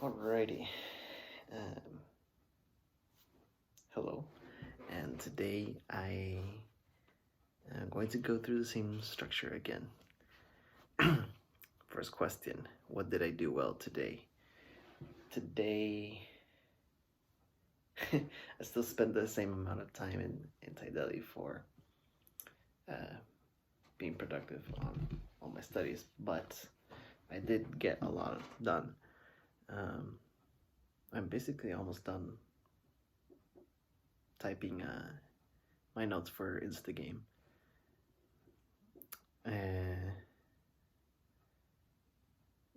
Alrighty. Hello. And today I am going to go through the same structure again. First question, what did I do well today? Today, I still spent the same amount of time in Delhi for being productive on my studies, but I did get a lot done. I'm basically almost done typing my notes for Instagame.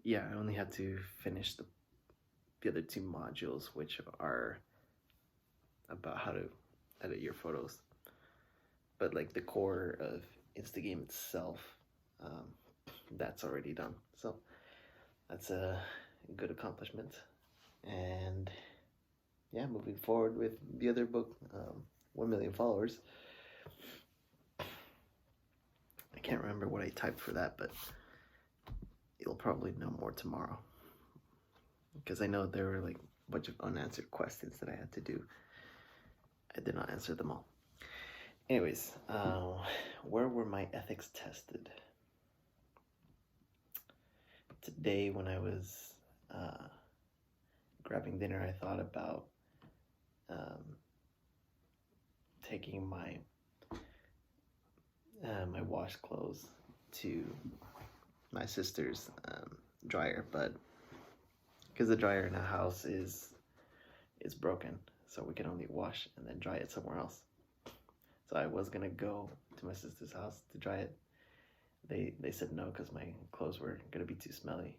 Yeah, I only had to finish the other two modules, which are about how to edit your photos. But like the core of Instagame itself, that's already done. So that's a good accomplishment. And yeah, moving forward with the other book, 1 million followers. I can't remember what I typed for that, but you'll probably know more tomorrow. Because I know there were like a bunch of unanswered questions that I had to do. I did not answer them all. Anyways, where were my ethics tested? Today when I was grabbing dinner, I thought about taking my my wash clothes to my sister's dryer, but because the dryer in the house is broken, so we can only wash and then dry it somewhere else. So I was gonna go to my sister's house to dry it. They said no because my clothes were gonna be too smelly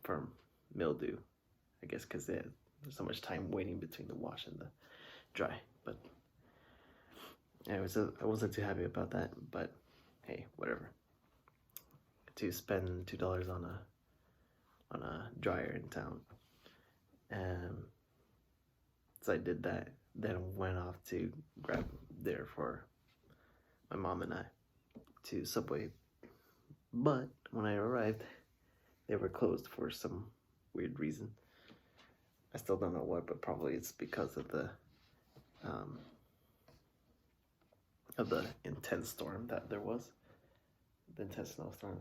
from mildew, I guess, because there's so much time waiting between the wash and the dry. But anyways, I wasn't too happy about that, but hey, whatever. To spend $2 on a dryer in town, so I did that. Then went off to grab dinner for my mom and I to Subway. But when I arrived, they were closed for some weird reason. I still don't know what, but probably it's because of the intense storm that there was. The intense snowstorm.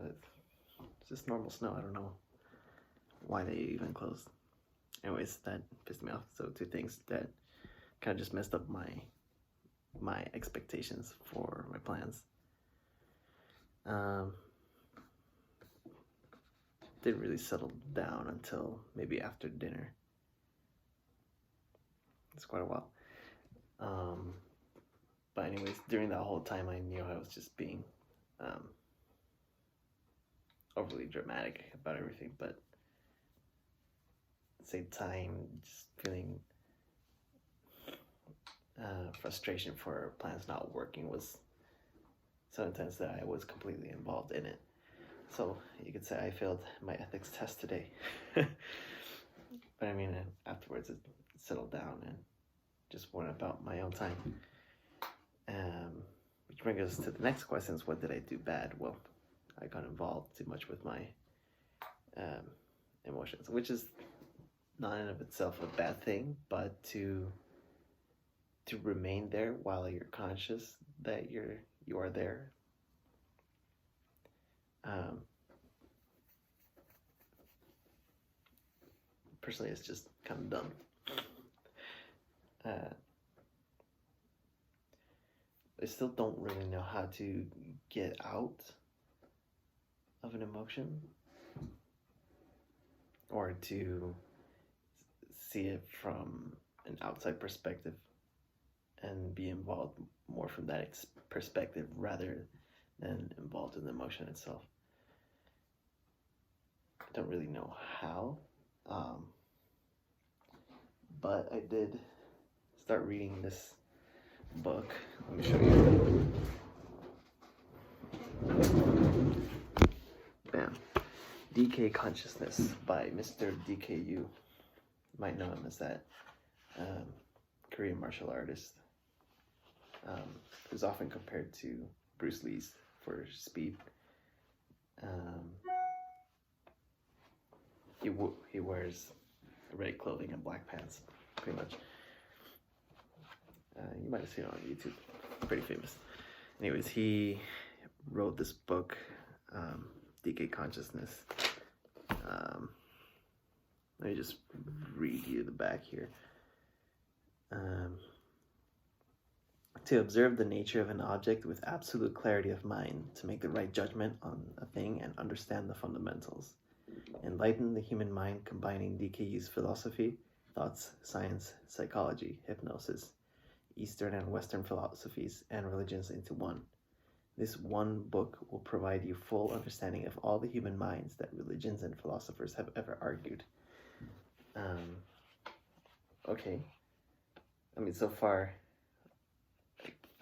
It's just normal snow. I don't know why they even closed. Anyways, that pissed me off. So two things that kind of just messed up my expectations for my plans. Didn't really settle down until maybe after dinner. It's quite a while. But anyways, during that whole time, I knew I was just being overly dramatic about everything, but at the same time, just feeling frustration for plans not working was so intense that I was completely involved in it. So you could say I failed my ethics test today. But I mean, afterwards it settled down and just went about my own time. Which brings us to the next questions. What did I do bad? Well, I got involved too much with my emotions, which is not in of itself a bad thing, but to remain there while you're conscious that you are there. Personally, it's just kind of dumb. I still don't really know how to get out of an emotion or to see it from an outside perspective and be involved more from that perspective rather than involved in the emotion itself. I don't really know how, but I did start reading this book. Let me show you. Bam. DK Consciousness by Mr. DK Yoo. You might know him as that Korean martial artist who's often compared to Bruce Lee for speed. he wears red clothing and black pants, pretty much. You might have seen it on YouTube. Pretty famous. Anyways, he wrote this book, DK Consciousness. Let me just read you the back here. To observe the nature of an object with absolute clarity of mind, to make the right judgment on a thing and understand the fundamentals. Enlighten the human mind, combining DK Yoo's philosophy, thoughts, science, psychology, hypnosis, Eastern and Western philosophies, and religions into one. This one book will provide you full understanding of all the human minds that religions and philosophers have ever argued. Okay. I mean, so far,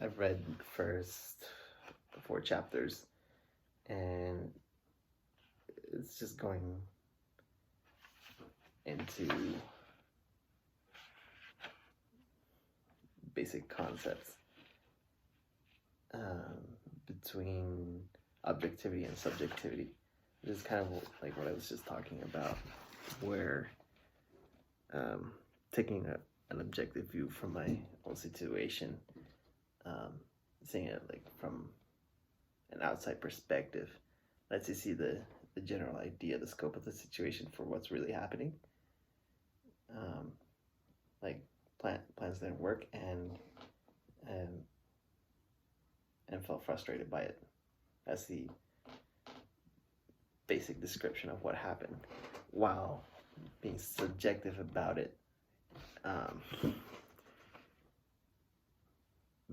I've read the first 4 chapters, and it's just going into basic concepts between objectivity and subjectivity, which is kind of like what I was just talking about, where taking an objective view from my own situation, seeing it like from an outside perspective, lets you see the general idea, the scope of the situation for what's really happening. Like plans didn't work, and felt frustrated by it. That's the basic description of what happened, while being subjective about it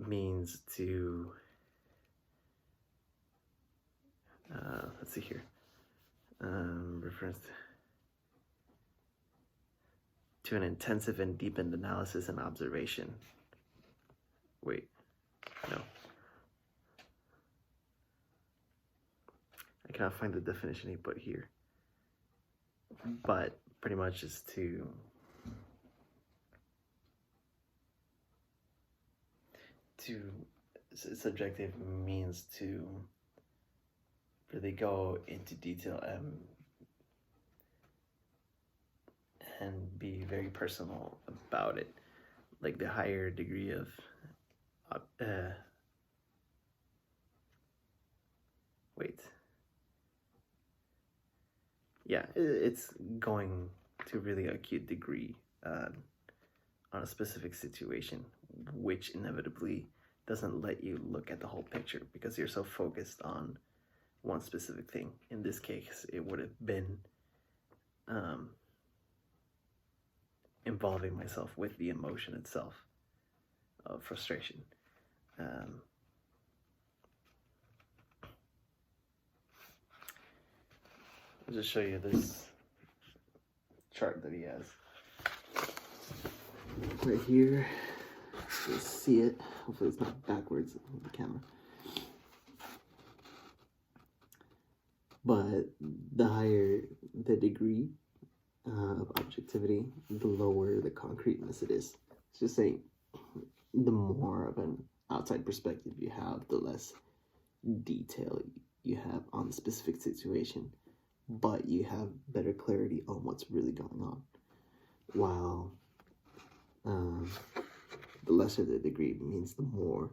means to let's see here, reference to an intensive and deepened analysis and observation. Wait, no, I cannot find the definition he put here, but pretty much is to subjective means to really go into detail and be very personal about it. Like the higher degree of it's going to really acute degree on a specific situation, which inevitably doesn't let you look at the whole picture because you're so focused on one specific thing. In this case, it would have been involving myself with the emotion itself of frustration. I'll just show you this chart that he has right here. You'll see it. Hopefully it's not backwards with the camera. But the higher the degree of objectivity, the lower the concreteness it is. It's just saying, the more of an outside perspective you have, the less detail you have on the specific situation, but you have better clarity on what's really going on. While the lesser the degree means the more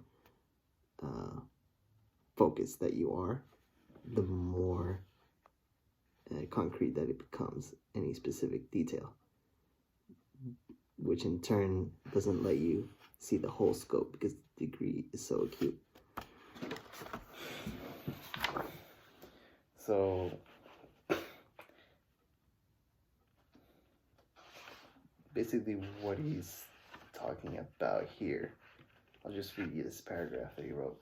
focused that you are, the more concrete that it becomes, any specific detail, which in turn doesn't let you see the whole scope because the degree is so acute. So basically what he's talking about here, I'll just read you this paragraph that he wrote.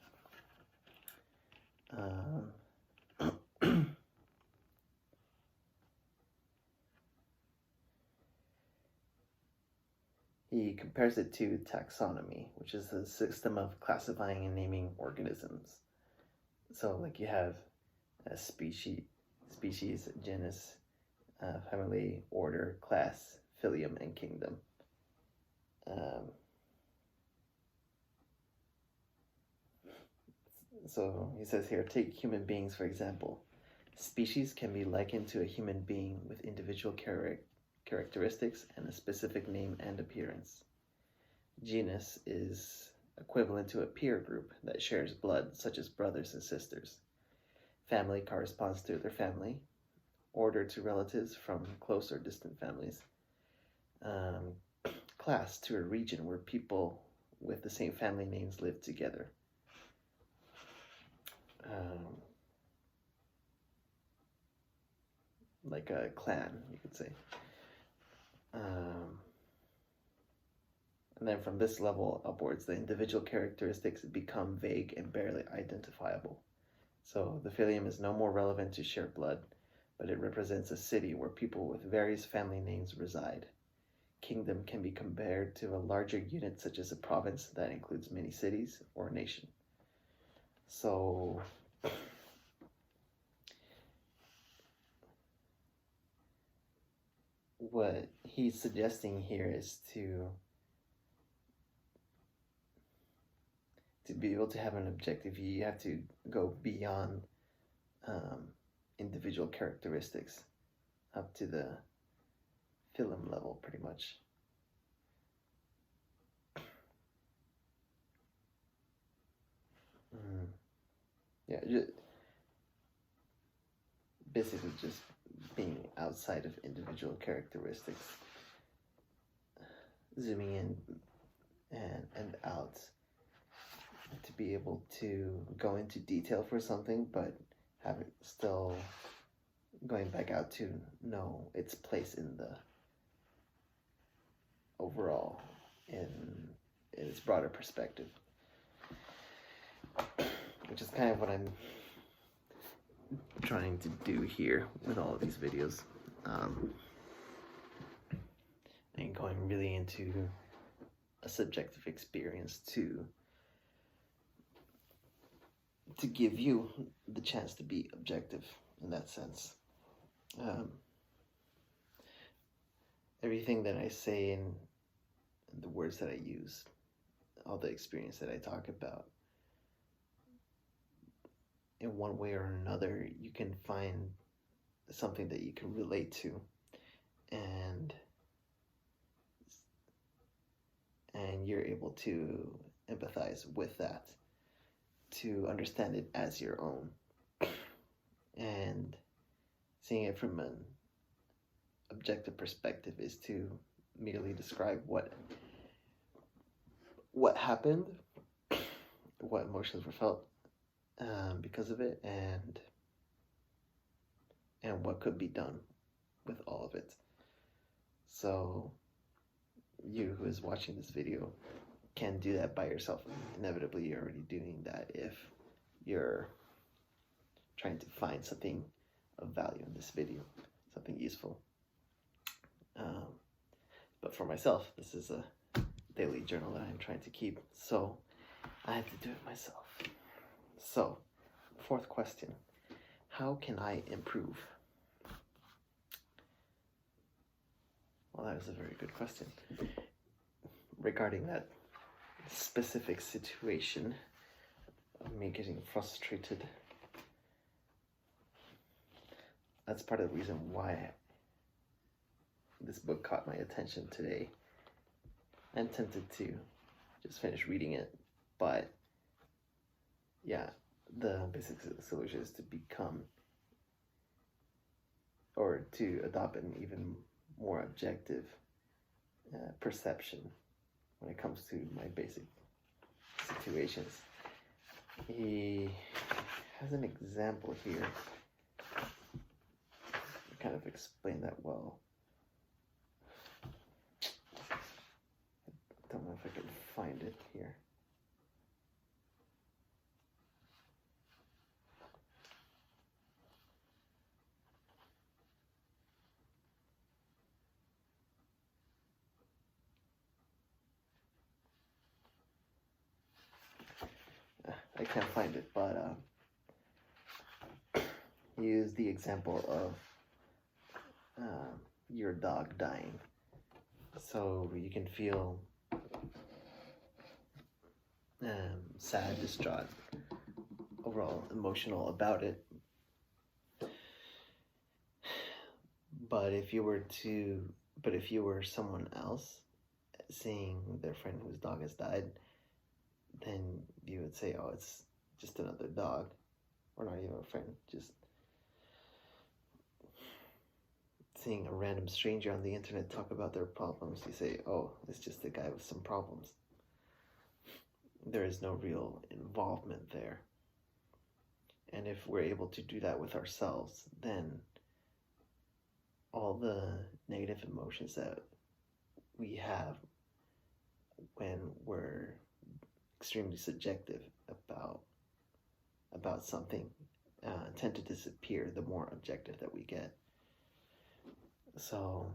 He compares it to taxonomy, which is a system of classifying and naming organisms. So like you have a species, genus, family, order, class, phylum, and kingdom. So he says here, take human beings, for example. Species can be likened to a human being with individual characteristics and a specific name and appearance. Genus is equivalent to a peer group that shares blood, such as brothers and sisters. Family corresponds to their family, order to relatives from close or distant families, class to a region where people with the same family names live together. Like a clan, you could say. And then from this level upwards, the individual characteristics become vague and barely identifiable. So the phylum is no more relevant to shared blood, but it represents a city where people with various family names reside. Kingdom can be compared to a larger unit such as a province that includes many cities or a nation. So what he's suggesting here is to be able to have an objective, you have to go beyond individual characteristics up to the phylum level, pretty much. Yeah, basically just being outside of individual characteristics, zooming in and out, to be able to go into detail for something, but have it still going back out to know its place in the overall, in its broader perspective, which is kind of what I'm trying to do here with all of these videos, and going really into a subjective experience to give you the chance to be objective in that sense. Everything that I say and the words that I use, all the experience that I talk about, in one way or another, you can find something that you can relate to, and you're able to empathize with that, to understand it as your own, and seeing it from an objective perspective is to merely describe what happened, what emotions were felt because of it, and what could be done with all of it. So you who is watching this video can do that by yourself. Inevitably, you're already doing that if you're trying to find something of value in this video, something useful. But for myself, this is a daily journal that I'm trying to keep, so I have to do it myself. So, fourth question, how can I improve? Well, that is a very good question. Regarding that specific situation of me getting frustrated, that's part of the reason why this book caught my attention today. I'm tempted to just finish reading it, but yeah, the basic solution is to become, or to adopt an even more objective perception when it comes to my basic situations. He has an example here to kind of explain that well. I don't know if I can find it here. I can't find it, but he used the example of your dog dying. So you can feel sad, distraught, overall emotional about it. But if you were someone else seeing their friend whose dog has died, then you would say, oh, it's just another dog, or not even a friend, just seeing a random stranger on the internet talk about their problems, you say, oh, it's just a guy with some problems. There is no real involvement there. And if we're able to do that with ourselves, then all the negative emotions that we have when we're extremely subjective about something tend to disappear the more objective that we get. So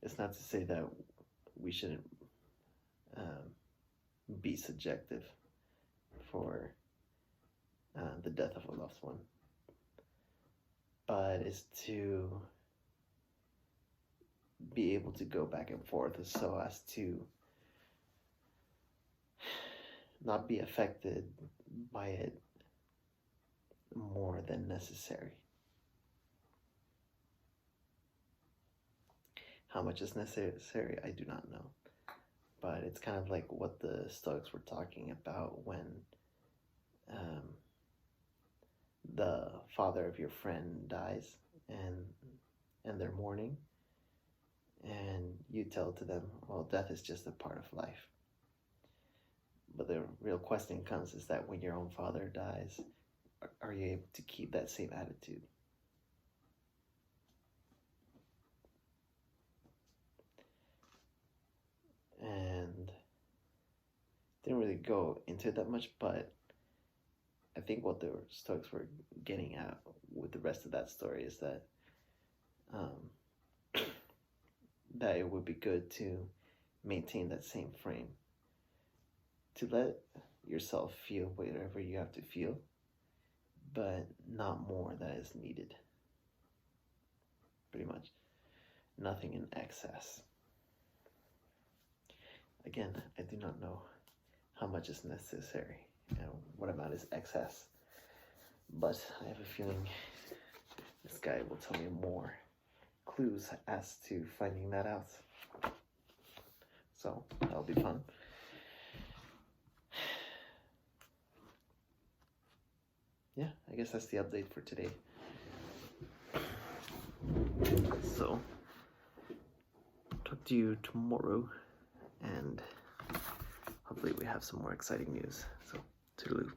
it's not to say that we shouldn't be subjective for the death of a loved one, but it's to be able to go back and forth so as to not be affected by it more than necessary. How much is necessary, I do not know. But it's kind of like what the Stoics were talking about when the father of your friend dies and they're mourning, and you tell to them, well, death is just a part of life. But the real question comes is that when your own father dies, are you able to keep that same attitude? And didn't really go into it that much, but I think what the Stoics were getting at with the rest of that story is that that it would be good to maintain that same frame, to let yourself feel whatever you have to feel, but not more than is needed. Pretty much nothing in excess. Again, I do not know how much is necessary and what amount is excess, but I have a feeling this guy will tell me more clues as to finding that out. So that'll be fun. Yeah, I guess that's the update for today. So talk to you tomorrow, and hopefully we have some more exciting news. So toodaloo.